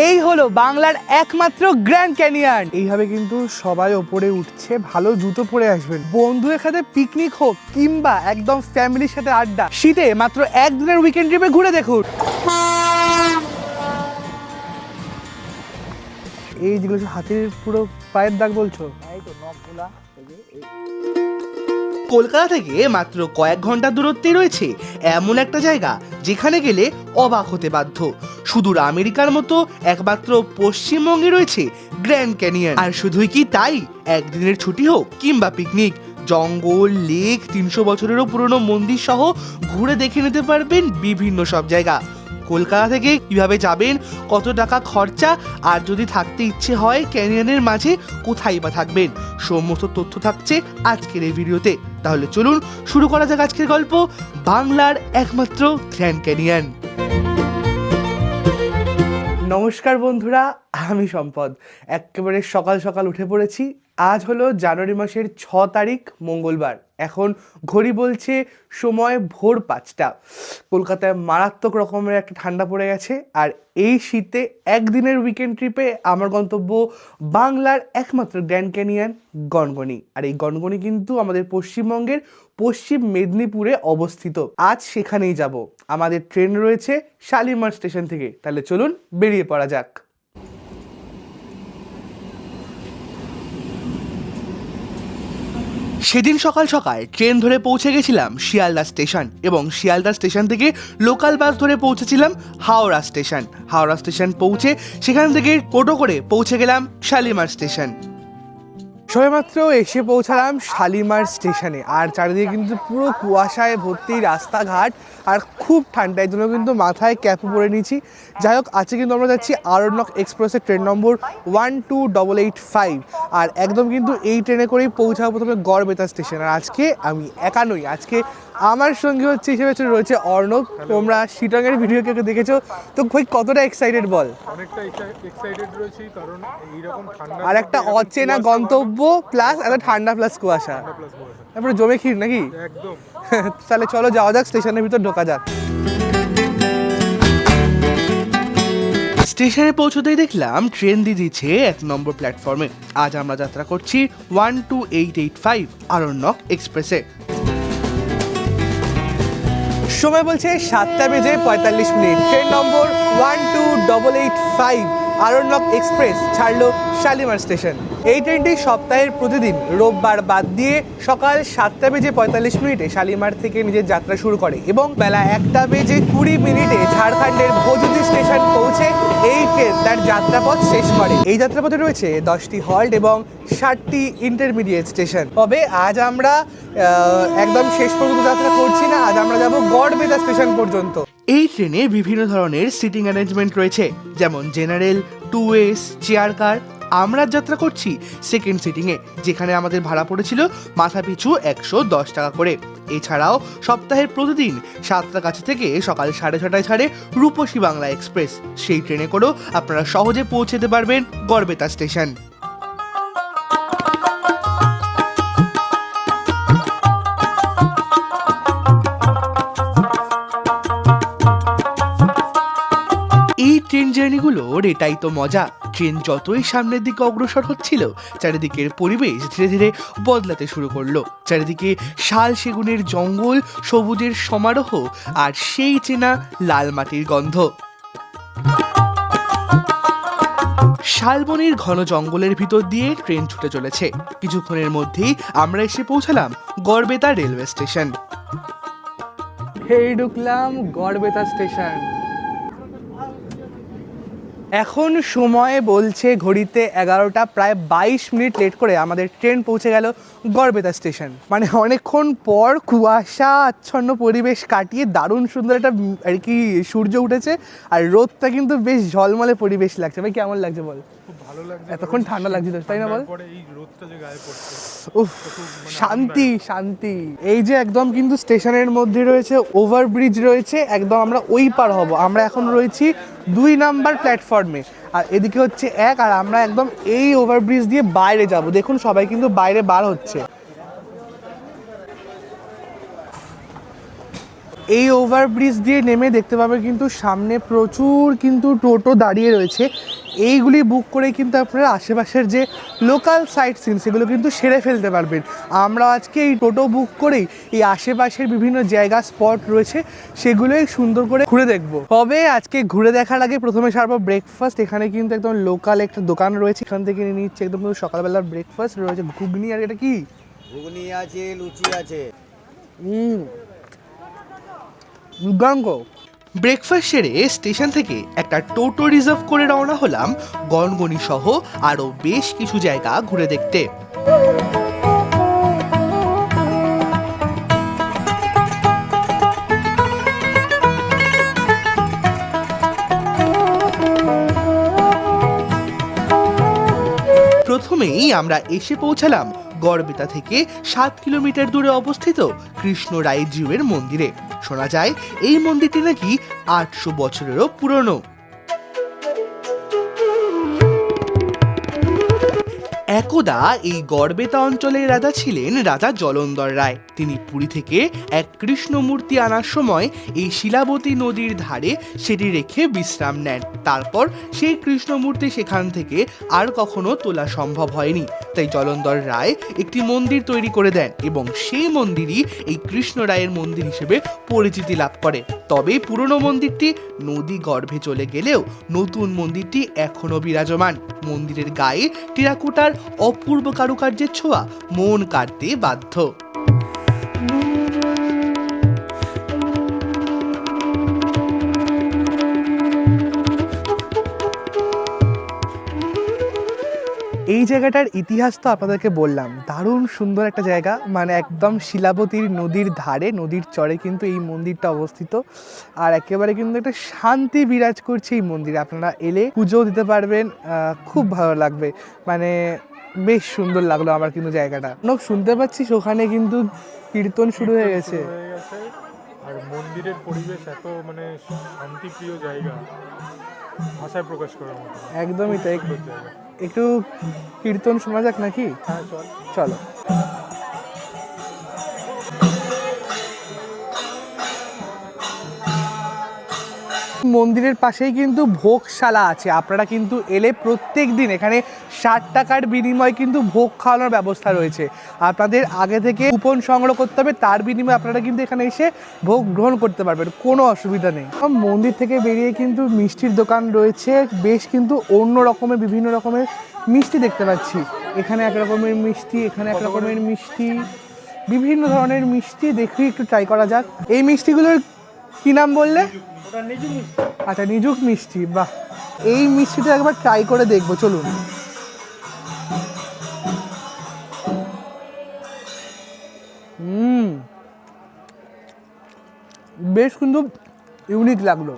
এই হলো বাংলার একমাত্র গ্র্যান্ড ক্যানিয়ন। এইভাবে কিন্তু সবাই ওপরে উঠছে, ভালো জুতো পরে আসবেন। বন্ধুদের সাথে পিকনিক হোক কিংবা একদম ফ্যামিলির সাথে আড্ডা, শীতে মাত্র একদিনের উইকেন্ড ট্রিপে ঘুরে দেখুন। এই যেগুলো হাতির পুরো পায়ের দাগ বলছো, কলকাতা থেকে মাত্র কয়েক ঘন্টা দূরত্বে রয়েছে এমন একটা জায়গা যেখানে গেলে অবাক হতে বাধ্য। সুদূর আমেরিকার মতো একমাত্র পশ্চিমবঙ্গে রয়েছে গ্র্যান্ড ক্যানিয়ন। আর শুধুই কি তাই, একদিনের ছুটি হোক কিংবা পিকনিক, জঙ্গল, লেক, 300 বছরেরও পুরনো মন্দির সহ ঘুরে দেখে নিতে পারবেন বিভিন্ন সব জায়গা। কলকাতা থেকে কিভাবে যাবেন, কত টাকা খরচা, আর যদি থাকতে ইচ্ছে হয় ক্যানিয়নের মাঝে কোথায় বা থাকবেন, সমস্ত তথ্য থাকছে আজকের এই ভিডিওতে। তাহলে চলুন শুরু করা যাক আজকের গল্প, বাংলার একমাত্র গ্র্যান্ড ক্যানিয়ন। নমস্কার বন্ধুরা, আমি সম্পদ। একেবারে সকাল সকাল উঠে পড়েছি। আজ হলো জানুয়ারি মাসের 6 তারিখ, মঙ্গলবার। এখন ঘড়ি বলছে সময় ভোর 5টা। কলকাতায় মারাত্মক রকমের একটা ঠান্ডা পড়ে গেছে। আর এই শীতে একদিনের উইকেন্ড ট্রিপে আমার গন্তব্য বাংলার একমাত্র গ্র্যান্ড ক্যানিয়ন গনগনি। আর এই গনগনি কিন্তু আমাদের পশ্চিমবঙ্গের পশ্চিম মেদিনীপুরে অবস্থিত। আজ সেখানেই যাব। আমাদের ট্রেন রয়েছে শালিমার স্টেশন থেকে। তাহলে চলুন বেরিয়ে পড়া যাক। সেদিন সকাল সকাল ট্রেন ধরে পৌঁছে গেছিলাম শিয়ালদা স্টেশন, এবং শিয়ালদা স্টেশন থেকে লোকাল বাস ধরে পৌঁছেছিলাম হাওড়া স্টেশন। হাওড়া স্টেশন পৌঁছে সেখান থেকে টোটো করে পৌঁছে গেলাম শালিমার স্টেশন। সবেমাত্র এসে পৌঁছালাম শালিমার স্টেশনে, আর চারিদিকে কিন্তু পুরো কুয়াশায় ভর্তি রাস্তাঘাট, আর খুব ঠান্ডা। এই জন্য কিন্তু মাথায় ক্যাপ পরে নিয়েছি। যাই হোক, আজকে কিন্তু আমরা যাচ্ছি আরণ্যক এক্সপ্রেসের ট্রেন নম্বর 12885। আর একদম কিন্তু এই ট্রেনে করেই পৌঁছাবো প্রথমে গড়বেতা স্টেশন। আর আজকে আমি একা নই, আজকে আমার সঙ্গে হচ্ছে হিসেবে রয়েছে অর্ণব। তোমরা শিটংয়ের ভিডিও কেউ দেখেছো তো, ভাই কতটা এক্সাইটেড বল? অনেকটা এক্সাইটেড রয়েছি, কারণ এইরকম ঠান্ডা আর একটা অচেনা গন্তব্য প্লাস একটা ঠান্ডা প্লাস কুয়াশা, তারপরে জমে ক্ষীর নাকি একদম। তাহলে চলো যাওয়া যাক, স্টেশনের ভিতর ঢোকা যাক। স্টেশনে পৌঁছতেই দেখলাম ট্রেন দিয়ে দিচ্ছে 1 নম্বর প্ল্যাটফর্মে। আজ আমরা যাত্রা করছি 12885 আরণ্যক এক্সপ্রেসে। সময় বলছে 7:45। ট্রেন নম্বর 12885 আরণ্যক এক্সপ্রেস ছাড়লো শালিমার স্টেশন। এই ট্রেনটি সপ্তাহের প্রতিদিন রোববার বাদ দিয়ে সকাল 7:45 শালিমার থেকে নিজের যাত্রা শুরু করে, এবং বেলা 1:20 ঝাড়খণ্ডের ভোজুদি স্টেশন পৌঁছে এই ট্রেন তার যাত্রাপথ শেষ করে। এই যাত্রাপথে রয়েছে 10টি হল্ট এবং 60টি ইন্টারমিডিয়েট স্টেশন। তবে আজ আমরা একদম শেষ পর্যন্ত যাত্রা করছি না, আজ আমরা যাব গড়বেতা স্টেশন পর্যন্ত। এই ট্রেনে বিভিন্ন ধরনের সিটিং অ্যারেঞ্জমেন্ট রয়েছে, যেমন জেনারেল, 2S, চেয়ার কার। আমরা যাত্রা করছি সেকেন্ড সিটিংয়ে, যেখানে আমাদের ভাড়া পড়েছিল মাথা পিছু 110 টাকা করে। এছাড়াও সপ্তাহের প্রতিদিন 7টা কাছে থেকে সকাল 6:30টায় ছাড়ে রূপসী বাংলা এক্সপ্রেস। সেই ট্রেনে করেও আপনারা সহজে পৌঁছে যেতে পারবেন গড়বেতা স্টেশন। এই ট্রেন জার্নিগুলোর এটাই তো মজা। ট্রেন যতই সামনের দিকে অগ্রসর হচ্ছিল, চারিদিকের পরিবেশ ধীরে ধীরে বদলাতে শুরু করলো। চারিদিকে শাল সেগুনের জঙ্গল, সবুজের সমারোহ, আর সেই চেনা লাল মাটির গন্ধ। শালবনির ঘন জঙ্গলের ভিতর দিয়ে ট্রেন ছুটে চলেছে। কিছুক্ষণের মধ্যেই আমরা এসে পৌঁছালাম গড়বেতা রেলওয়ে স্টেশন। এই ঢুকলাম গড়বেতা স্টেশন। এখন সময় বলছে ঘড়িতে 11টা, প্রায় 22 মিনিট লেট করে আমাদের ট্রেন পৌঁছে গেল গড়বেতা স্টেশন। মানে অনেকক্ষণ পর কুয়াশা আচ্ছন্ন পরিবেশ কাটিয়ে দারুণ সুন্দর একটা আর কি সূর্য উঠেছে, আর রোদটা কিন্তু বেশ ঝলমলে পরিবেশ লাগছে। ভাই কেমন লাগছে বল? খুব ভালো লাগছে। এতক্ষণ ঠান্ডা লাগছিল তাই না বল? এই রোদটা যে গায়ে পড়ছে, উফ, শান্তি শান্তি। এই যে একদম কিন্তু স্টেশনের মধ্যে রয়েছে ওভারব্রিজ রয়েছে, একদম আমরা ওই পার হব। আমরা এখন রয়েছি 2 নাম্বার প্ল্যাটফর্মে, আর এদিকে হচ্ছে 1, আর আমরা একদম এই ওভারব্রিজ দিয়ে বাইরে যাব। দেখুন সবাই কিন্তু বাইরে বার হচ্ছে। এই ওভারব্রিজ দিয়ে নেমে দেখতে পাবে কিন্তু সামনে প্রচুর কিন্তু টোটো দাঁড়িয়ে রয়েছে। এইগুলি বুক করে কিন্তু আপনারা আশেপাশের যে লোকাল সাইট সিন সেগুলো কিন্তু সেরে ফেলতে পারবেন। আমরা আজকে এই টোটো বুক করেই এই আশেপাশের বিভিন্ন জায়গা স্পট রয়েছে সেগুলোই সুন্দর করে ঘুরে দেখবো। তবে আজকে ঘুরে দেখার আগে প্রথমে সারবো ব্রেকফাস্ট। এখানে কিন্তু একদম লোকাল একটা দোকান রয়েছে, এখান থেকে নিয়ে নিচ্ছে একদম সকালবেলার ব্রেকফাস্ট রয়েছে ঘুগনি। আর এটা কি ঘুগনি আছে, লুচি আছে। দুর্গাঙ্গ। ব্রেকফাস্ট সেরে স্টেশন থেকে একটা টোটো রিজার্ভ করে রওনা হলাম গনগনি সহ আরও বেশ কিছু জায়গা ঘুরে দেখতে। প্রথমেই আমরা এসে পৌঁছালাম গড়বেতা থেকে 7 কিলোমিটার দূরে অবস্থিত কৃষ্ণরায়জিউয়ের মন্দিরে। শোনা যায় এই মন্দিরটি নাকি 800 বছরেরও পুরনো। একদা এই গড়বেতা অঞ্চলের রাজা ছিলেন রাজা জলন্ধর রায়। তিনি পুরী থেকে এক কৃষ্ণ মূর্তি আনার সময় এই শিলাবতী নদীর ধারে সেটি রেখে বিশ্রাম নেন। তারপর সেই কৃষ্ণ মূর্তি সেখান থেকে আর কখনো তোলা সম্ভব হয়নি। তাই জলন্ধর রায় একটি মন্দির তৈরি করে দেন এবং সেই মন্দিরই এই কৃষ্ণ রায়ের মন্দির হিসেবে পরিচিতি লাভ করে। তবে পুরনো মন্দিরটি নদী গর্ভে চলে গেলেও নতুন মন্দিরটি এখনো বিরাজমান। মন্দিরের গায়ে টেরাকোটার অপূর্ব কারুকার্যের ছোঁয়া মন কাড়তে বাধ্য। এই জায়গাটার ইতিহাস তো আপনাদেরকে বললাম, দারুণ সুন্দর একটা জায়গা, মানে একদম শিলাবতীর নদীর ধারে, নদীর চরে কিন্তু এই মন্দিরটা অবস্থিত। আর একেবারে কিন্তু একটা শান্তি বিরাজ করছে এই মন্দিরে। আপনারা এলে পুজো দিতে পারবেন, খুব ভালো লাগবে, মানে বেশ সুন্দর লাগলো আমার কিন্তু জায়গাটা। শুনতে পাচ্ছিস ওখানে কিন্তু কীর্তন শুরু হয়ে গেছে। আর মন্দিরের পরিবেশ এত মানে শান্তিপ্রিয় জায়গা, ভাষায় প্রকাশ করার মতো। একদমই তাই। একটু কীর্তন শোনা যাক নাকি? হ্যাঁ চলো। মন্দিরের পাশেই কিন্তু ভোগশালা আছে। আপনারা কিন্তু এলে প্রত্যেক দিন এখানে 60 টাকার বিনিময়ে কিন্তু ভোগ খাওয়ানোর ব্যবস্থা রয়েছে। আপনাদের আগে থেকে কুপন সংগ্রহ করতে হবে, তার বিনিময়ে আপনারা কিন্তু এখানে এসে ভোগ গ্রহণ করতে পারবেন, কোনো অসুবিধা নেই। মন্দির থেকে বেরিয়ে কিন্তু মিষ্টির দোকান রয়েছে, বেশ কিন্তু অন্য রকমের বিভিন্ন রকমের মিষ্টি দেখতে পাচ্ছি। এখানে এক রকমের মিষ্টি, এখানে এক রকমের মিষ্টি, বিভিন্ন ধরনের মিষ্টি। দেখি একটু ট্রাই করা যাক। এই মিষ্টিগুলোর কি নাম বললে? আচ্ছা, নিজুক মিষ্টি। বাহ, এই মিষ্টিটা একবার ট্রাই করে দেখবো, চলুন। বেশ কিন্তু ইউনিক লাগলো।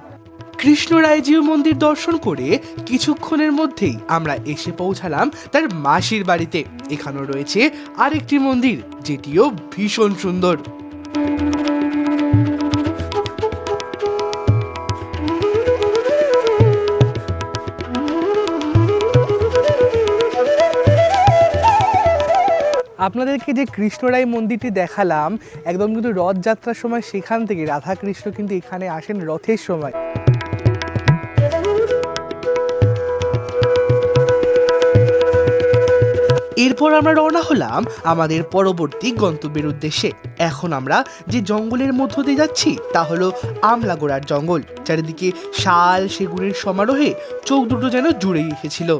কৃষ্ণরায়জিউ মন্দির দর্শন করে কিছুক্ষণের মধ্যেই আমরা এসে পৌঁছালাম তার মাসির বাড়িতে। এখানেও রয়েছে আরেকটি মন্দির, যেটিও ভীষণ সুন্দর। আপনাদেরকে যে কৃষ্ণরায় মন্দিরটি দেখালাম একদম কিন্তু রথযাত্রার সময়, সেখান থেকে রাধাকৃষ্ণ কিন্তু এখানে আসেন রথের সময়। এরপর আমরা রওনা হলাম আমাদের পরবর্তী গন্তব্যের উদ্দেশ্যে। এখন আমরা যে জঙ্গলের মধ্য দিয়ে যাচ্ছি তা হলো আমলাগোড়ার জঙ্গল। চারিদিকে শাল সেগুনের সমারোহে চোখ দুটো যেন জুড়ে এসেছিল।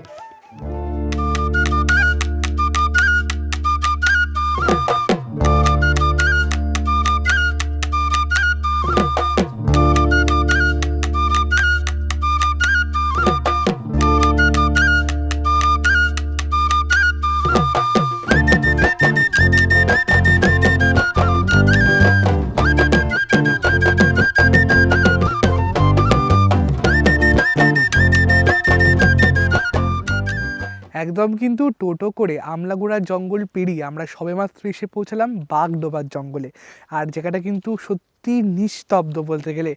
একদম কিন্তু টোটো করে আমলাগোড়ার জঙ্গল পেরিয়ে আমরা সবেমাত্র এসে পৌঁছালাম বাগডোবার জঙ্গলে। আর জায়গাটা কিন্তু সত্যি নিস্তব্ধ বলতে গেলে,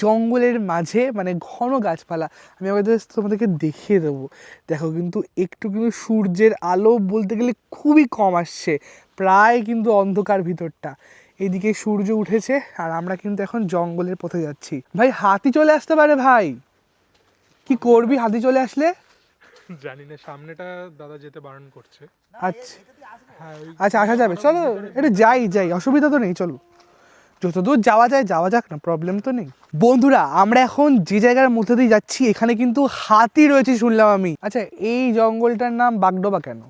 জঙ্গলের মাঝে মানে ঘন গাছপালা। আমি তোমাদেরকে দেখিয়ে দেবো। দেখো কিন্তু একটু কিন্তু সূর্যের আলো বলতে গেলে খুবই কম আসছে, প্রায় কিন্তু অন্ধকার ভিতরটা। এদিকে সূর্য উঠেছে আর আমরা কিন্তু এখন জঙ্গলের পথে যাচ্ছি। ভাই হাতি চলে আসতে পারে ভাই, কি করবি হাতি চলে আসলে? জানি না, সামনেটা দাদা যেতে বারণ করছে। আচ্ছা হ্যাঁ ওই আচ্ছা আসা যাবে, চলো এটা যাই অসুবিধা তো নেই, চলো যতদূর যাওয়া যায় যাওয়া যাক না, প্রবলেম তো নেই। বন্ধুরা আমরা এখন যে জায়গার মধ্যে দিয়ে যাচ্ছি এখানে কিন্তু হাতি রয়েছে শুনলাম আমি। আচ্ছা এই জঙ্গলটার নাম বাগডোবা কেন?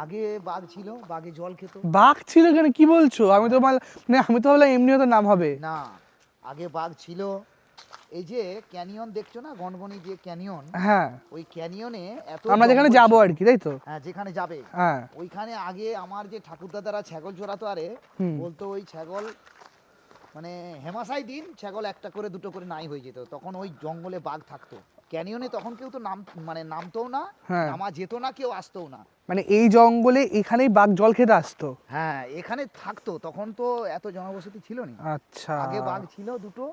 আগে বাঘ ছিল, বাঘে জল খেত। বাঘ ছিল কেন, কি বলছো? আমি তো ভাবলাম এমনি হয়তো নাম হবে। না, আগে বাঘ ছিল। এই যে ক্যানিয়ন দেখছো না, গনগনি যে ক্যানিয়ন, হ্যাঁ ওই ক্যানিয়নে এত আমরা যেখানে জঙ্গল যাবো ছিল। আর কি, তাই তো? হ্যাঁ, যেখানে যাবে হ্যাঁ ওইখানে আগে আমার যে ঠাকুরদাদারা ছাগল চড়াতো, আরে হুম। বলতো ওই ছাগল মানে হেমাশাই দিন ছাগল একটা করে দুটো করে নাই হয়ে যেত, তখন ওই জঙ্গলে বাঘ থাকতো। ক্যানিয়নে তখন কেউ তো নামতোও না, হ্যাঁ। নামা যেত না, কেউ আসতোও না। মানে এই জঙ্গলে এখানেই বাঘ জল খেতে আসতো? হ্যাঁ, এখানে থাকতো, তখন তো এত জনবসতি ছিল না। আচ্ছা আগে বাঘ ছিল দুটো,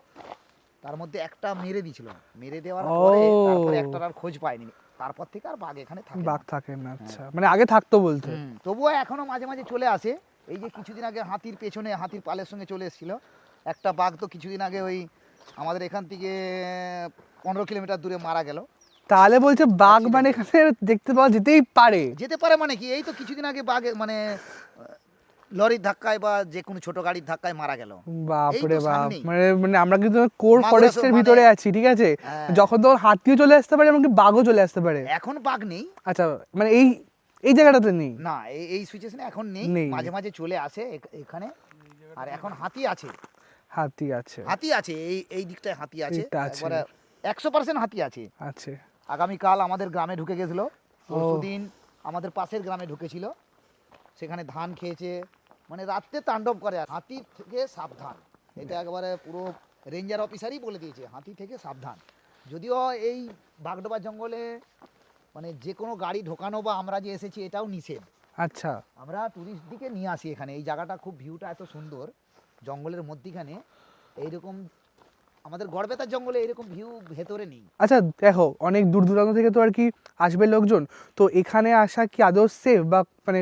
তার মধ্যে একটা মেরে দিয়েছিল, মেরে দেওয়ার ও। পরে তারপরে একটার আর খোঁজ পায়নি, তারপর থেকে আর বাঘ এখানে থাকে না। বাঘ থাকে না, আচ্ছা মানে আগে থাকতো বলতে। তবুও এখনো মাঝে মাঝে চলে আসে। এই যে কিছুদিন আগে হাতির পেছনে হাতির পালের সঙ্গে চলে এসেছিল একটা বাঘ, তো কিছুদিন আগে ওই আমাদের এখান থেকে 15 কিলোমিটার দূরে মারা গেল। তাহলে বলছে বাঘ Accident. মানে এখানে দেখতে পাওয়া যেতেই পারে? যেতে পারে মানে কি, এই তো কিছুদিন আগে বাঘ মানে লরির ধাক্কায় বা যে কোনো ছোট গাড়ির ধাক্কায় মারা গেল। বাপরে এই তো বাপ, সামনেই। মানে মানে আমরা কিন্তু কোর মাগুরা ফরেস্টের মানে- ভিতরে আছি, ঠিক আছে? হ্যাঁ। যখন তখন হাতিও চলে আসতে পারে, এমনকি বাঘও চলে আসতে পারে। এখন বাঘ নেই। আচ্ছা মানে এই এই জায়গাটাতে নেই? না, এই সিচুয়েশনে এখন নেই, নেই। মাঝে মাঝে চলে আসে এখানে। আর এখন হাতি আছে, হাতি আছে? হাতি আছে, এই দিকটায় হাতি আছে, এইটা আছে। একবারে 100% হাতি আছে। আছে। আগামীকাল আমাদের গ্রামে ঢুকে গেছিল, পরশুদিন আমাদের পাশের গ্রামে ঢুকেছিল, সেখানে ধান খেয়েছে, মানে রাত্রে তাণ্ডব করে। হাতি থেকে সাবধান, এটা একেবারে পুরো রেঞ্জার অফিসারই বলে দিয়েছে, হাতি থেকে সাবধান। যদিও এই বাগডোবা জঙ্গলে মানে যে কোনো গাড়ি ঢোকানো বা আমরা যে এসেছি এটাও নিষেধ। আচ্ছা আমরা টুরিস্ট দিকে নিয়ে আসি এখানে, এই জায়গাটা খুব ভিউটা এত সুন্দর, জঙ্গলের মধ্যিখানে এইরকম আমাদের গড়বেতার জঙ্গলে এরকম ভিউ ভেতরে নেই। আচ্ছা দেখো অনেক দূর দূরান্ত থেকে তো আর কি আসবে লোকজন, তো এখানে আসা কি আদৌ সেফ, বা মানে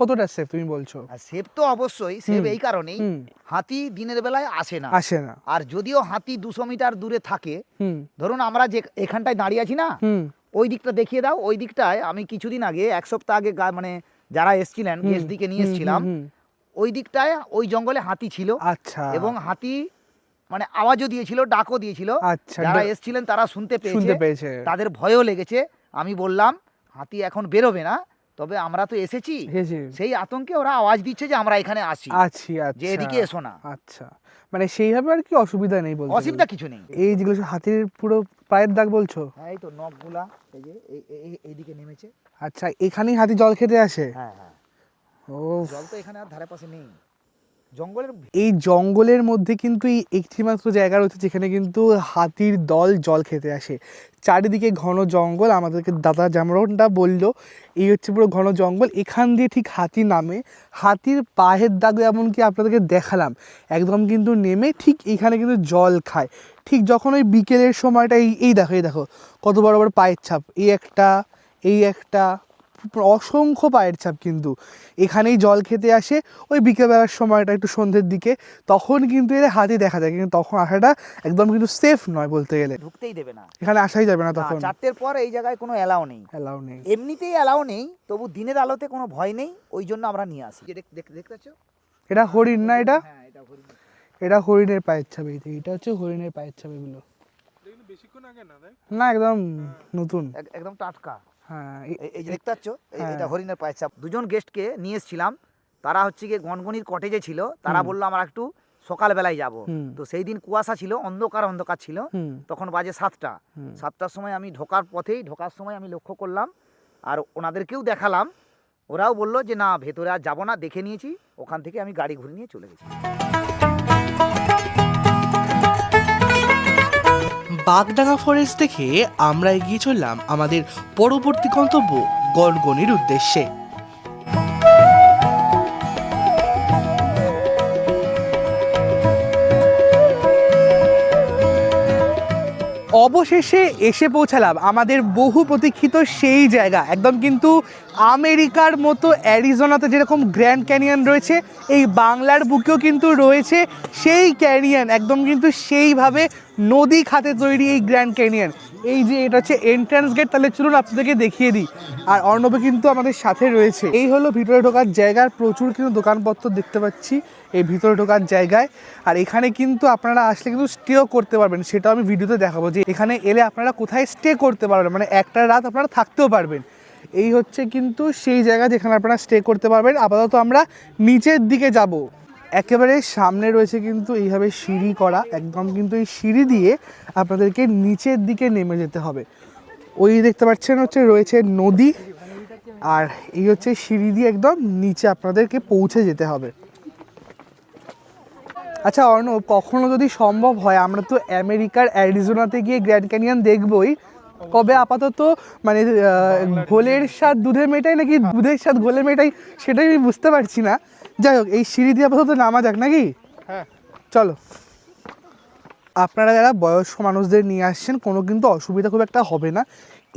কতটা সেফ তুমি বলছো? আর সেফ তো অবশ্যই সেফ, এই কারণেই হুম। হাতি দিনের বেলায় আসে না। আসে না। আর যদিও হাতি 200 মিটার দূরে থাকে, হুম ধরুন আমরা যে এখানটায় দাঁড়িয়ে আছি না, হুম ওই দিকটা দেখিয়ে দাও, ওই দিকটায় আমি কিছুদিন আগে 1 সপ্তাহ আগে মানে যারা এসছিলেন গেস্ট দিকে নিয়ে এসেছিলাম, ওই দিকটায় ওই জঙ্গলে হাতি ছিল। আচ্ছা। এবং হাতি মানে আওয়াজও দিয়েছিল, ডাকও দিয়েছিল। আচ্ছা, যারা এসছিলেন তারা শুনতে শুনতে পেয়েছে, পেয়েছে। তাদের ভয়ও লেগেছে। আমি বললাম হাতি এখন বেরোবে না, তবে আমরা তো এসেছি, সেই আতঙ্কে ওরা আওয়াজ দিচ্ছে যে আমরা এখানে আসি, আছি যে এদিকে এসো না। আচ্ছা মানে সেইভাবে আর কি অসুবিধা নেই বলতে? অসুবিধা কিছু নেই। এই যেগুলো সব হাতির পুরো পায়ের দাগ বলছো? হ্যাঁ, এই তো নখগুলা এই যে এইদিকে নেমেছে। আচ্ছা এখানেই হাতি জল খেতে আসে? হ্যাঁ হ্যাঁ, ও জল তো এখানে আর ধারে পাশে নেই, জঙ্গলের। এই জঙ্গলের মধ্যে কিন্তু এই একটি মাত্র জায়গা রয়েছে যেখানে কিন্তু হাতির দল জল খেতে আসে। চারিদিকে ঘন জঙ্গল, আমাদেরকে দাদা যেমনটা বললো এই হচ্ছে পুরো ঘন জঙ্গল, এখান দিয়ে ঠিক হাতি নামে, হাতির পায়ের দাগ এমনকি আপনাদেরকে দেখালাম, একদম কিন্তু নেমে ঠিক এখানে কিন্তু জল খায়। ঠিক যখন ওই বিকেলের সময়টা এই দেখো কত বড় বড় পায়ের ছাপ, এই একটা অসংখ্য পায়ের ছাপ কিন্তু এখানেই জল খেতে আসে। ওই বিকেলবেলার সময়টা একটু সন্ধ্যের দিকে, তখন কিন্তু এর হাতি দেখা যায়, কিন্তু তখন আসাটা একদম কিন্তু সেফ নয় বলতে গেলে, ঢুকতেই দেবে না, এখানে আসাই যাবে না তখন। 4টের পর এই জায়গায় কোনো অ্যালাউ নেই, অ্যালাউ নেই। এমনিতেই অ্যালাউ নেই, তবু দিনের আলোতে কোনো ভয় নেই, ওই জন্য আমরা নিয়ে আসি। দেখতে পাচ্ছ এটা হরিণ না? এটা হ্যাঁ, এটা হরিণ। এটা হরিণের পায়ের ছাপ, এটা হচ্ছে হরিণের পায়ের ছাপ এগুলো। এগুলো বেশিক্ষণ আগে না দেখ? না একদম নতুন, একদম টাটকা। হ্যাঁ। এই যে দেখতে পাচ্ছ, এটা হরিণের পায়ের ছাপ। দুজন গেস্টকে নিয়ে এসেছিলাম, তারা হচ্ছে গিয়ে গনগনির কটেজে ছিল, তারা বললো আমরা একটু সকালবেলায় যাব। তো সেই দিন কুয়াশা ছিল, অন্ধকার ছিল, তখন বাজে 7টা। 7টার সময় আমি ঢোকার সময় আমি লক্ষ্য করলাম, আর ওনাদেরকেও দেখালাম, ওরাও বললো যে না ভেতরে আর যাবো না, দেখে নিয়েছি। ওখান থেকে আমি গাড়ি ঘুরে নিয়ে চলে গেছি। বাগডাঙ্গা ফরেস্ট দেখে আমরা এগিয়ে চললাম আমাদের পরবর্তী গন্তব্য গনগনির উদ্দেশ্যে। অবশেষে এসে পৌঁছালাম আমাদের বহু প্রতীক্ষিত সেই জায়গা, একদম কিন্তু আমেরিকার মতো অ্যারিজোনাতে যেরকম গ্র্যান্ড ক্যানিয়ন রয়েছে, এই বাংলার বুকেও কিন্তু রয়েছে সেই ক্যানিয়ন, একদম কিন্তু সেইভাবে নদী খাতে তৈরি এই গ্র্যান্ড ক্যানিয়ন। এই যে এটা হচ্ছে এন্ট্রান্স গেট, তাহলে চলুন আপনাদেরকে দেখিয়ে দিই। আর অর্ণব কিন্তু আমাদের সাথে রয়েছে। এই হলো ভিতরে ঢোকার জায়গার, প্রচুর কিন্তু দোকানপত্র দেখতে পাচ্ছি এই ভিতরে ঢোকার জায়গায়। আর এখানে কিন্তু আপনারা আসলে কিন্তু স্টেও করতে পারবেন, সেটাও আমি ভিডিওতে দেখাবো যে এখানে এলে আপনারা কোথায় স্টে করতে পারবেন, মানে একটা রাত আপনারা থাকতেও পারবেন। এই হচ্ছে কিন্তু সেই জায়গা যেখানে আপনারা স্টে করতে পারবেন। আপাতত আমরা নিচের দিকে যাব। একেবারে সামনে রয়েছে কিন্তু এইভাবে সিঁড়ি করা, একদম কিন্তু এই সিঁড়ি দিয়ে আপনাদেরকে নিচের দিকে নেমে যেতে হবে। ওই দেখতে পাচ্ছেন হচ্ছে রয়েছে নদী, আর এই হচ্ছে সিঁড়ি দিয়ে একদম নিচে আপনাদেরকে পৌঁছে যেতে হবে। আচ্ছা অর্ণব, কখনো যদি সম্ভব হয় আমরা তো আমেরিকার অ্যারিজোনাতে গিয়ে গ্র্যান্ড ক্যানিয়ন দেখবই, কবে আপাতত মানে ঘোলের স্বাদ দুধে মেটাই নাকি দুধের স্বাদ ঘোলে মেটাই সেটাই আমি বুঝতে পারছি না। যাই হোক, এই সিঁড়ি দিয়ে আপাতত নামা যাক নাকি? হ্যাঁ চলো। আপনারা যারা বয়স্ক মানুষদের নিয়ে আসছেন কোনো কিন্তু অসুবিধা খুব একটা হবে না।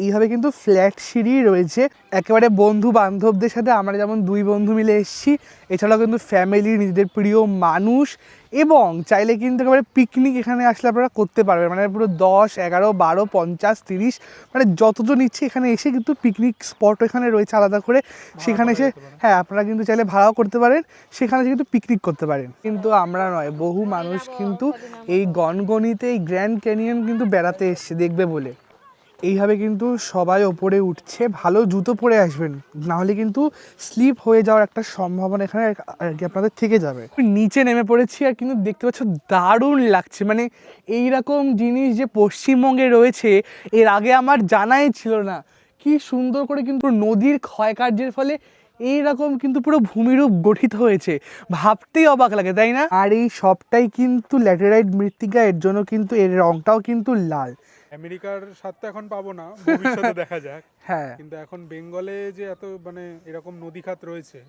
এইভাবে কিন্তু ফ্ল্যাট সিঁড়ি রয়েছে। একেবারে বন্ধু বান্ধবদের সাথে আমরা যেমন 2 বন্ধু মিলে এসেছি, এছাড়াও কিন্তু ফ্যামিলি, নিজেদের প্রিয় মানুষ, এবং চাইলে কিন্তু একেবারে পিকনিক এখানে আসলে আপনারা করতে পারবেন। মানে পুরো 10, 11, 12, 50, 30 মানে যতজন ইচ্ছে এখানে এসে কিন্তু পিকনিক স্পট এখানে রয়েছে আলাদা করে, সেখানে এসে হ্যাঁ আপনারা কিন্তু চাইলে ভাড়াও করতে পারেন, সেখানে এসে কিন্তু পিকনিক করতে পারেন। কিন্তু আমরা নয়, বহু মানুষ কিন্তু এই গনগনিতে এই গ্র্যান্ড ক্যানিয়ন কিন্তু বেড়াতে এসছে দেখবে বলে। এইভাবে কিন্তু সবাই ওপরে উঠছে, ভালো জুতো পরে আসবেন, নাহলে কিন্তু স্লিপ হয়ে যাওয়ার একটা সম্ভাবনা এখানে আর কি আপনাদের থেকে যাবে। নিচে নেমে পড়েছি আর কিন্তু দেখতে পাচ্ছ দারুণ লাগছে। মানে এইরকম জিনিস যে পশ্চিমবঙ্গে রয়েছে এর আগে আমার জানাই ছিল না। কি সুন্দর করে কিন্তু নদীর ক্ষয়কার্যের ফলে এইরকম কিন্তু পুরো ভূমিরূপ গঠিত হয়েছে, ভাবতেই অবাক লাগে তাই না? আর এই সবটাই কিন্তু ল্যাটেরাইট মৃত্তিকা, এর জন্য কিন্তু এর রংটাও কিন্তু লাল। আমেরিকার স্বাদ তো এখন পাবো না, ভবিষ্যতে দেখা যাক। হ্যাঁ, কিন্তু এখন বেঙ্গলে যে এত মানে এরকম নদী খাত রয়েছে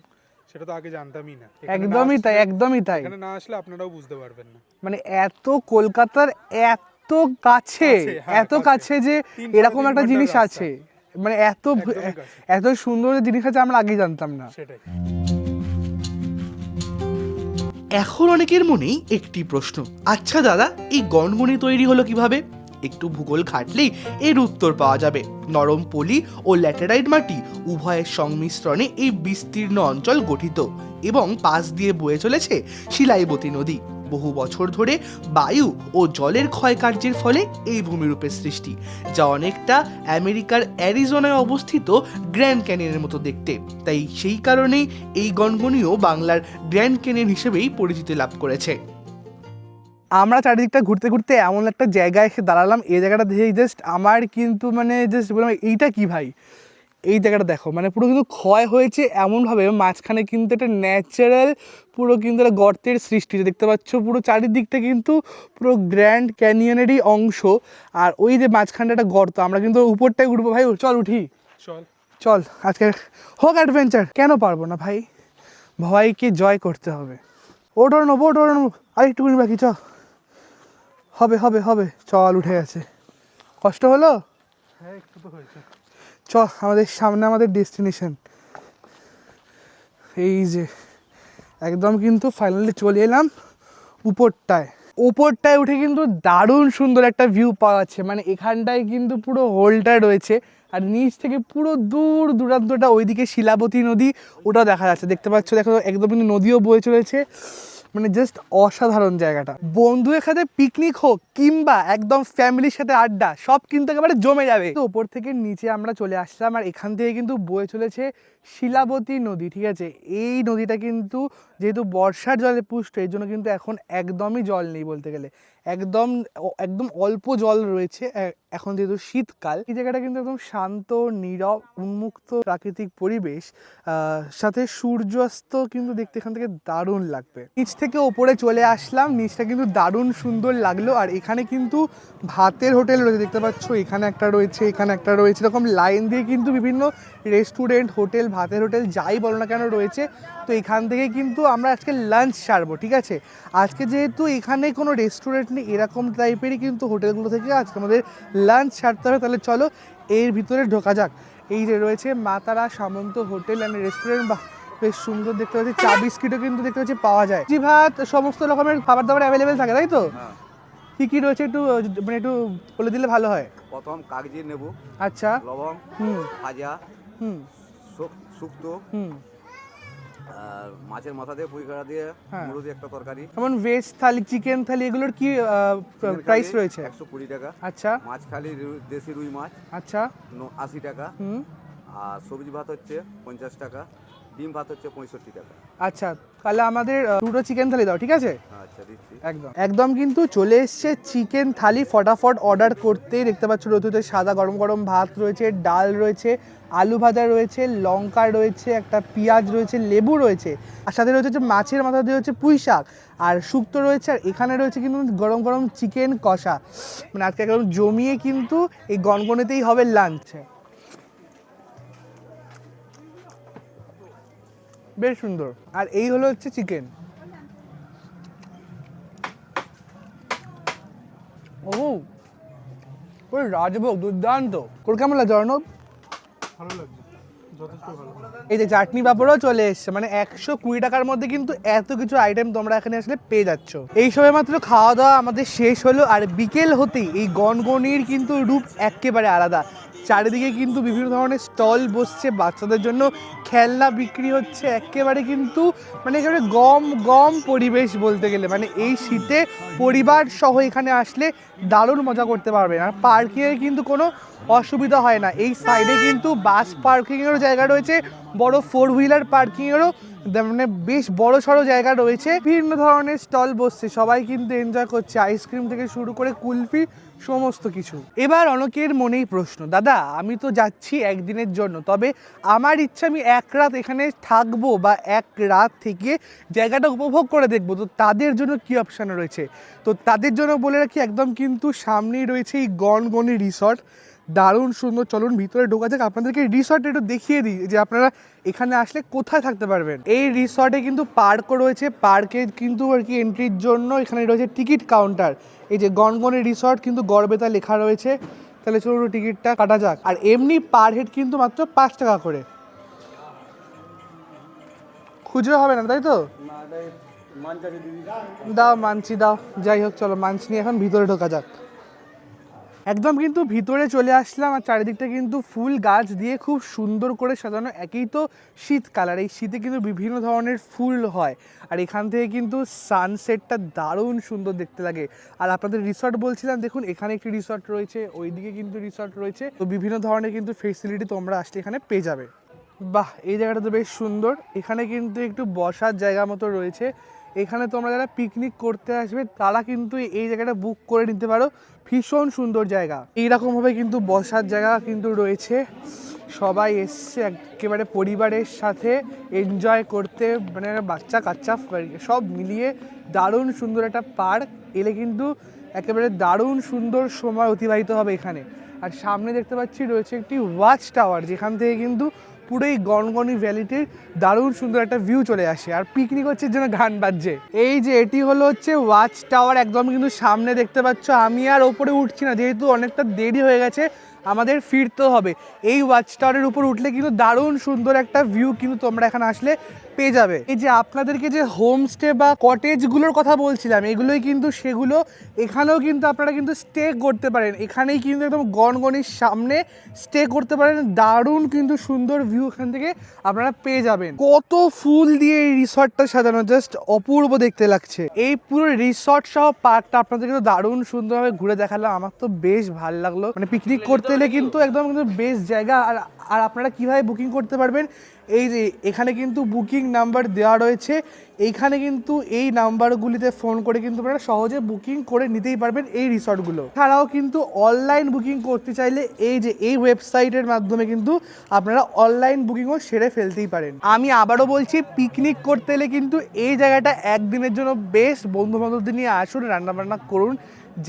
সেটা তো আগে জানতামই না। একদমই তাই, একদমই তাই। এখানে না আসলে আপনারাও বুঝতে পারবেন না। মানে এত কলকাতার এত কাছে, হ্যাঁ, এত কাছে যে 3 এরকম একটা ঘন্টার জিনিস রাস্তা। আছে, মানে একদমই কাছে। এত সুন্দর জিনিস আছে আমরা আগেই জানতাম না। সেটাই। এখন অনেকের মনেই একটি প্রশ্ন, আচ্ছা দাদা এই গনগনি তৈরি হলো কিভাবে? একটু ভূগোল ঘাটলেই এর উত্তর পাওয়া যাবে। নরম পলি ও ল্যাটেরাইট মাটি উভয়ের সংমিশ্রণে এই বিস্তীর্ণ অঞ্চল গঠিত, এবং পাশ দিয়ে বয়ে চলেছে শিলাইবতী নদী। বহু বছর ধরে বায়ু ও জলের ক্ষয়কার্যের ফলে এই ভূমিরূপের সৃষ্টি, যা অনেকটা আমেরিকার অ্যারিজোনায় অবস্থিত গ্র্যান্ড ক্যানিয়নের মতো দেখতে। তাই সেই কারণেই এই গনগনিও বাংলার গ্র্যান্ড ক্যানিয়ন হিসেবেই পরিচিতি লাভ করেছে। আমরা চারিদিকটা ঘুরতে ঘুরতে এমন একটা জায়গায় এসে দাঁড়ালাম, এই জায়গাটা দেখে জাস্ট আমার কিন্তু মানে জাস্ট বললাম এইটা কি ভাই, এই জায়গাটা দেখো, মানে পুরো কিন্তু ক্ষয় হয়েছে এমনভাবে, মাঝখানে কিন্তু একটা ন্যাচারাল পুরো কিন্তু একটা গর্তের সৃষ্টি দেখতে পাচ্ছ, পুরো চারিদিকটা কিন্তু পুরো গ্র্যান্ড ক্যানিয়নেরই অংশ। আর ওই যে মাঝখানটা একটা গর্ত, আমরা কিন্তু উপরটায় উঠবো ভাই, চল উঠি, চল চল আজকে হোক অ্যাডভেঞ্চার। কেন পারবো না ভাই, ভয়কে জয় করতে হবে। ওঠো নেবো, ওঠো নেবো, আরেকটুকুনি বাকি, চ হবে হবে হবে, চল উঠে গেছে। কষ্ট হলো? হ্যাঁ একটু তো হয়েছে। চ, আমাদের সামনে আমাদের ডেস্টিনেশন, এই যে একদম কিন্তু ফাইনালি চলে এলাম উপরটায়। উপরটায় উঠে কিন্তু দারুণ সুন্দর একটা ভিউ পাওয়া যাচ্ছে, মানে এখানটায় কিন্তু পুরো হোলটা রয়েছে, আর নিচ থেকে পুরো দূর দূরান্তটা ওইদিকে শিলাবতী নদী ওটা দেখা যাচ্ছে, দেখতে পাচ্ছ, দেখো একদম কিন্তু নদীও বয়ে চলেছে, মানে জাস্ট অসাধারণ জায়গাটা। বন্ধুদের সাথে পিকনিক হোক কিংবা একদম ফ্যামিলির সাথে আড্ডা, সব কিন্তু একেবারে জমে যাবে। তো ওপর থেকে নিচে আমরা চলে আসলাম, আর এখান থেকে কিন্তু বয়ে চলেছে শিলাবতী নদী, ঠিক আছে? এই নদীটা কিন্তু যেহেতু বর্ষার জলে পুষ্ট, এর জন্য কিন্তু এখন একদমই জল নেই বলতে গেলে, একদম একদম অল্প জল রয়েছে এখন যেহেতু শীতকাল। এই জায়গাটা কিন্তু একদম শান্ত, নীরব, উন্মুক্ত প্রাকৃতিক পরিবেশ, সাথে সূর্যাস্ত কিন্তু দেখতে এখান থেকে দারুণ লাগবে। নিচ থেকে ওপরে চলে আসলাম, নিচটা কিন্তু দারুণ সুন্দর লাগলো। আর এখানে কিন্তু ভাতের হোটেল রয়েছে, দেখতে পাচ্ছ এখানে একটা রয়েছে, এখানে একটা রয়েছে, এরকম লাইন দিয়ে কিন্তু বিভিন্ন রেস্টুরেন্ট, হোটেল, ভাতের হোটেল যাই বলো না কেন রয়েছে। তো এখান থেকে কিন্তু আমরা আজকে লাঞ্চ সারবো, ঠিক আছে। আজকে যেহেতু এখানে কোনো রেস্টুরেন্ট নেই, এরকম টাইপেরই কিন্তু হোটেলগুলো থেকে আজকে আমাদের লাঞ্চ সারতে হবে। তাহলে চলো এর ভিতরে ঢোকা যাক। এই যে রয়েছে মা তারা সামন্ত হোটেল অ্যান্ড রেস্টুরেন্ট, বা বেশ সুন্দর দেখতে পাচ্ছি। চা বিস্কিটও কিন্তু দেখতে পাচ্ছি পাওয়া যায়, জি ভাত সমস্ত রকমের খাবার দাবার অ্যাভেলেবেল থাকে, তাই তো? কি কি রয়েছে একটু মানে একটু বলে দিলে ভালো হয়। প্রথম কাগজি নেবু, আচ্ছা, লবং, হুম ভাজা, হুম শুক্তো, হুম। আর মাছের মাথা দিয়ে পুঁই কাটা দিয়ে হ্যাঁ। মুড়ো দিয়ে একটা তরকারি। যেমন ভেজ থালি, চিকেন থালি, এগুলোর কি প্রাইস রয়েছে? 120 টাকা। আচ্ছা মাছ খালি দেশি রুই মাছ আচ্ছা 80 টাকা। হুম আর সবজি ভাত হচ্ছে 50 টাকা, ডিম ভাত হচ্ছে 65 টাকা। আচ্ছা, তাহলে আমাদের দুটো চিকেন থালি দাও, ঠিক আছে? আচ্ছা দিচ্ছি। একদম একদম কিন্তু চলে এসছে চিকেন থালি। ফটাফট অর্ডার করতেই দেখতে পাচ্ছ রোদুতে সাদা গরম গরম ভাত রয়েছে, ডাল রয়েছে, আলু ভাজা রয়েছে, লঙ্কা রয়েছে, একটা পেঁয়াজ রয়েছে, লেবু রয়েছে, আর সাথে রয়েছে হচ্ছে মাছের মাথা দিয়ে হচ্ছে পুঁই শাক আর শুক্তো রয়েছে। আর এখানে রয়েছে কিন্তু গরম গরম চিকেন কষা। মানে আজকে একদম জমিয়ে কিন্তু এই গনগনেতেই হবে লাঞ্চ। বেশ সুন্দর। আর এই হলো হচ্ছে চিকেন। ও ওই রাজভোগ দুর্দান্ত। তোর কেমন লাগছে অর্ণব? ভালো লাগছে, যথেষ্ট ভালো। এই যে চাটনি পাঁপড়ও চলে এসছে, মানে 120 টাকার মধ্যে কিন্তু এত কিছু আইটেম তোমরা এখানে আসলে পেয়ে যাচ্ছ। এই সময় মাত্র খাওয়া দাওয়া আমাদের শেষ হলো, আর বিকেল হতেই এই গনগনির কিন্তু রূপ একেবারে আলাদা। চারিদিকে কিন্তু বিভিন্ন ধরনের স্টল বসছে, বাচ্চাদের জন্য খেলনা বিক্রি হচ্ছে, একেবারে কিন্তু মানে একেবারে গম গম পরিবেশ বলতে গেলে। মানে এই শীতে পরিবার সহ এখানে আসলে দারুণ মজা করতে পারবে। আর পার্কিংয়ের কিন্তু কোনো অসুবিধা হয় না। এই সাইডে কিন্তু বাস পার্কিংয়েরও জায়গা রয়েছে, বড় 4 হুইলার পার্কিংয়েরও মানে বেশ বড় সড়ো জায়গা রয়েছে। বিভিন্ন ধরনের স্টল বসছে, সবাই কিন্তু এনজয় করছে, আইসক্রিম থেকে শুরু করে কুলফি সমস্ত কিছু। এবার অনেকের মনেই প্রশ্ন, দাদা আমি তো যাচ্ছি একদিনের জন্য, তবে আমার ইচ্ছা আমি এক রাত এখানে থাকবো বা এক রাত থেকে জায়গাটা উপভোগ করে দেখবো, তো তাদের জন্য কি অপশান রয়েছে? তো তাদের জন্য বলে রাখি, একদম কিন্তু সামনেই রয়েছে এই গনগনি রিসর্ট, দারুণ সুন্দর। চলুন ভিতরে ঢোকা যাক, আপনাদেরকে রিসর্ট একটু দেখিয়ে দিই যে আপনারা এখানে আসলে কোথায় থাকতে পারবেন। এই রিসর্টে কিন্তু পার্কও রয়েছে, পার্কে কিন্তু আর কি এন্ট্রির জন্য এখানে রয়েছে টিকিট কাউন্টার। এই যে গনগনি রিসর্ট কিন্তু গড়বেতা লেখা রয়েছে। তাহলে চলুন টিকিটটা কাটা যাক। আর এমনি পার হেড কিন্তু মাত্র 5 টাকা করে, খুচরো হবে না, তাই তো? দাও মানছি, দাও। যাই হোক, চলো মানছি নিয়ে এখন ভিতরে ঢোকা যাক। একদম কিন্তু ভিতরে চলে আসলাম, আর চারিদিকটা কিন্তু ফুল গাছ দিয়ে খুব সুন্দর করে সাজানো। একেই তো শীতকাল, আর এই শীতে কিন্তু বিভিন্ন ধরনের ফুল হয়, আর এখান থেকে কিন্তু সানসেটটা দারুণ সুন্দর দেখতে লাগে। আর আপনাদের রিসর্ট বলছিলাম, দেখুন এখানে একটি রিসর্ট রয়েছে, ওইদিকে কিন্তু রিসর্ট রয়েছে। তো বিভিন্ন ধরনের কিন্তু ফেসিলিটি তোমরা আসলে এখানে পেয়ে যাবে। বাহ, এই জায়গাটা তো বেশ সুন্দর। এখানে কিন্তু একটু বসার জায়গা মতো রয়েছে। এখানে তোমরা যারা পিকনিক করতে আসবে তারা কিন্তু এই জায়গাটা বুক করে নিতে পারো, ভীষণ সুন্দর জায়গা। এইরকমভাবে কিন্তু বসার জায়গা কিন্তু রয়েছে। সবাই এসছে একেবারে পরিবারের সাথে এনজয় করতে, মানে বাচ্চা কাচ্চা সব মিলিয়ে দারুণ সুন্দর একটা পার্ক। এলে কিন্তু একেবারে দারুণ সুন্দর সময় অতিবাহিত হবে এখানে। আর সামনে দেখতে পাচ্ছি রয়েছে একটি ওয়াচ টাওয়ার, যেখান থেকে কিন্তু পুরো এই গনগনি ভ্যালিটির দারুণ সুন্দর একটা ভিউ চলে আসে, আর পিকনিক হচ্ছে যেন গান বাজছে। এই যে এটি হলো হচ্ছে ওয়াচ টাওয়ার, একদম কিন্তু সামনে দেখতে পাচ্ছ। আমি আর ওপরে উঠছি না, যেহেতু অনেকটা দেরি হয়ে গেছে, আমাদের ফিরতে হবে। এই ওয়াচ টাওয়ারের উপর উঠলে কিন্তু দারুণ সুন্দর একটা ভিউ কিন্তু তোমরা এখানে আসলে পেয়ে যাবে। এই যে আপনাদেরকে যে হোমস্টে বা কটেজগুলোর কথা বলছিলাম, এগুলোই কিন্তু সেগুলো। এখানেও কিন্তু আপনারা কিন্তু স্টে করতে পারেন, এখানেই কিন্তু একদম গনগনির সামনে স্টে করতে পারেন। দারুণ কিন্তু সুন্দর ভিউ এখান থেকে আপনারা পেয়ে যাবেন। কত ফুল দিয়ে এই রিসর্টটা সাজানো, জাস্ট অপূর্ব দেখতে লাগছে। এই পুরো রিসর্ট সহ পার্কটা আপনাদের কিন্তু দারুণ সুন্দরভাবে ঘুরে দেখালাম। আমার তো বেশ ভালো লাগলো, মানে পিকনিক করতে এলে কিন্তু একদম কিন্তু বেস্ট জায়গা। আর আর আপনারা কীভাবে বুকিং করতে পারবেন, এই যে এখানে কিন্তু বুকিং নাম্বার দেওয়া রয়েছে, এইখানে কিন্তু এই নাম্বারগুলিতে ফোন করে কিন্তু আপনারা সহজে বুকিং করে নিতেই পারবেন এই রিসর্টগুলো। এছাড়াও কিন্তু অনলাইন বুকিং করতে চাইলে এই যে এই ওয়েবসাইটের মাধ্যমে কিন্তু আপনারা অনলাইন বুকিংও সেরে ফেলতেই পারেন। আমি আবারও বলছি, পিকনিক করতে এলে কিন্তু এই জায়গাটা একদিনের জন্য বেস্ট। বন্ধু বান্ধবদের নিয়ে আসুন, রান্নাবান্না করুন,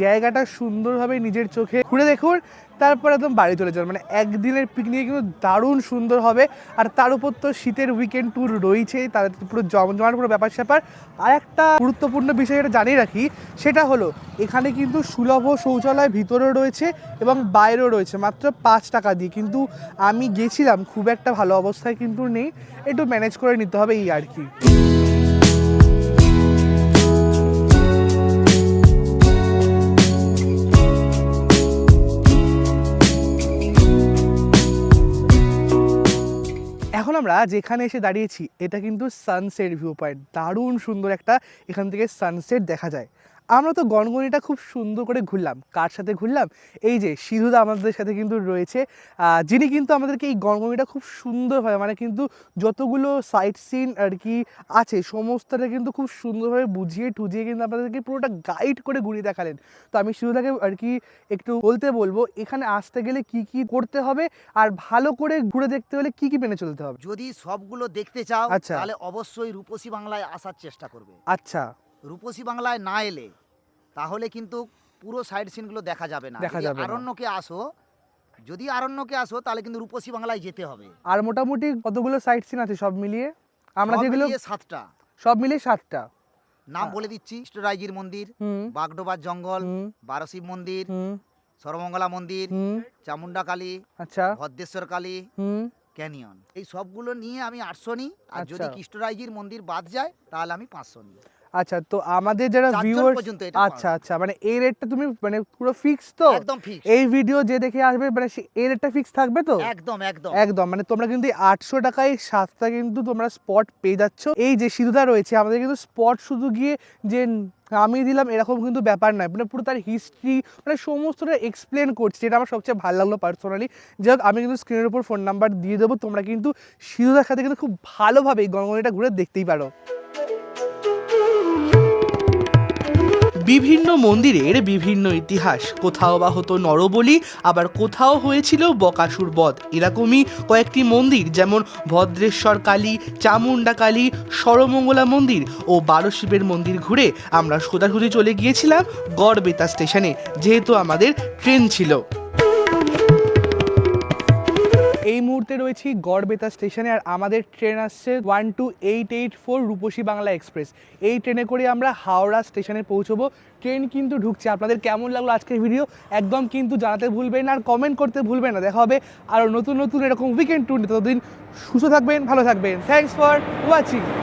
জায়গাটা সুন্দরভাবে নিজের চোখে ঘুরে দেখুন, তারপর একদম বাড়ি চলে যান। মানে একদিনের পিকনিক কিন্তু দারুণ সুন্দর হবে। আর তার উপর তো শীতের উইকেন্ড ট্যুর রয়েছেই, তাদের পুরো জমজমার পুরো ব্যাপার স্যাপার। আর একটা গুরুত্বপূর্ণ বিষয় যেটা জানিয়ে রাখি, সেটা হলো এখানে কিন্তু সুলভ শৌচালয় ভিতরেও রয়েছে এবং বাইরেও রয়েছে মাত্র 5 টাকা দিয়ে। কিন্তু আমি গেছিলাম, খুব একটা ভালো অবস্থায় কিন্তু নেই, একটু ম্যানেজ করে নিতে হবে এই আর কি। এখন আমরা যেখানে এসে দাঁড়িয়েছি এটা কিন্তু সানসেট ভিউ পয়েন্ট, দারুণ সুন্দর একটা এখান থেকে সানসেট দেখা যায়। আমরা তো গনগনিটা খুব সুন্দর করে ঘুরলাম, কার সাথে ঘুরলাম, এই যে সিধুদা আমাদের সাথে কিন্তু রয়েছে, যিনি কিন্তু আমাদেরকে এই গনগনিটা খুব সুন্দরভাবে, মানে কিন্তু যতগুলো সাইট সিন আর কি আছে সমস্তটা কিন্তু খুব সুন্দরভাবে বুঝিয়ে টুজিয়ে কিন্তু আপনাদেরকে পুরোটা গাইড করে ঘুরিয়ে দেখালেন। তো আমি সিধুদাকে আর কি একটু বলতে বলবো এখানে আসতে গেলে কি কি করতে হবে আর ভালো করে ঘুরে দেখতে হলে কি কি মেনে চলতে হবে। যদি সবগুলো দেখতে চাও আচ্ছা। তাহলে অবশ্যই রূপসী বাংলায় আসার চেষ্টা করবে। আচ্ছা, রূপসী বাংলায় না এলে তাহলে কিন্তু পুরো সাইড সিনগুলো দেখা যাবে না। দেখা যদি যাবে না। আরণ্যকে আসো তাহলে কিন্তু রূপসী বাংলায় যেতে হবে। আর মোটামুটি কতগুলো সাইট সিন আছে সব মিলিয়ে? আমরা সব যেগুলো মিলিয়ে 7টা। সব মিলিয়ে 7টা নাম বলে দিচ্ছি: ইষ্টরাইজির মন্দির, হুম বাগডোবার জঙ্গল, হুম বারশিব মন্দির, হুম সর্বমঙ্গলা মন্দির, হুম চামুন্ডা কালী, আচ্ছা ভদ্রেশ্বর কালী, হুম ক্যানিয়ন। এই সবগুলো নিয়ে আমি 800 নিই। আর যদি আচ্ছা। কৃষ্ণরাইজির মন্দির বাদ যায় তাহলে আমি 500 নিই। আচ্ছা, তো আমাদের যারা 4 জন ভিউয়ার্স, পর্যন্ত এটা আচ্ছা পাওয়া আচ্ছা, মানে এই রেটটা তুমি মানে পুরো ফিক্স তো? একদম ফিক্স। এই ভিডিও যে দেখে আসবে মানে এই রেটটা ফিক্স থাকবে তো? একদম একদম একদম, মানে তোমরা কিন্তু 800 টাকায় 7টা কিন্তু তোমরা স্পট পেয়ে যাচ্ছ। এই যে সিধুদা রয়েছে আমাদের কিন্তু স্পট শুধু গিয়ে যে আমি দিলাম এরকম কিন্তু ব্যাপার নয়, মানে পুরো তার হিস্ট্রি মানে সমস্তটা এক্সপ্লেন করছি, যেটা আমার সবচেয়ে ভালো লাগলো পার্সোনালি। যাই হোক, আমি কিন্তু স্ক্রিনের উপর ফোন নাম্বার দিয়ে দেবো, তোমরা কিন্তু সিধুদার সাথে কিন্তু খুব ভালোভাবে এই গঙ্গনিটা ঘুরে দেখতেই পারো। বিভিন্ন মন্দিরের বিভিন্ন ইতিহাস, কোথাও বা হতো নরবলি, আবার কোথাও হয়েছিল বকাসুর বধ। এরকমই কয়েকটি মন্দির যেমন ভদ্রেশ্বর কালী, চামুন্ডা কালী, সর্বমঙ্গলা মন্দির ও বারশিবের মন্দির ঘুরে আমরা সোজাসুজি চলে গিয়েছিলাম গড়বেতা স্টেশনে, যেহেতু আমাদের ট্রেন ছিল। এই মুহূর্তে রয়েছি গড়বেতা স্টেশনে, আর আমাদের ট্রেন আসছে 12884 রূপসী বাংলা এক্সপ্রেস। এই ট্রেনে করে আমরা হাওড়া স্টেশনে পৌঁছবো। ট্রেন কিন্তু ঢুকছে। আপনাদের কেমন লাগলো আজকের ভিডিও একদম কিন্তু জানাতে ভুলবেন না, আর কমেন্ট করতে ভুলবেন না। দেখা হবে আরও নতুন নতুন এরকম উইকেন্ড ট্যুর। ততদিন সুস্থ থাকবেন, ভালো থাকবেন। Thanks for watching.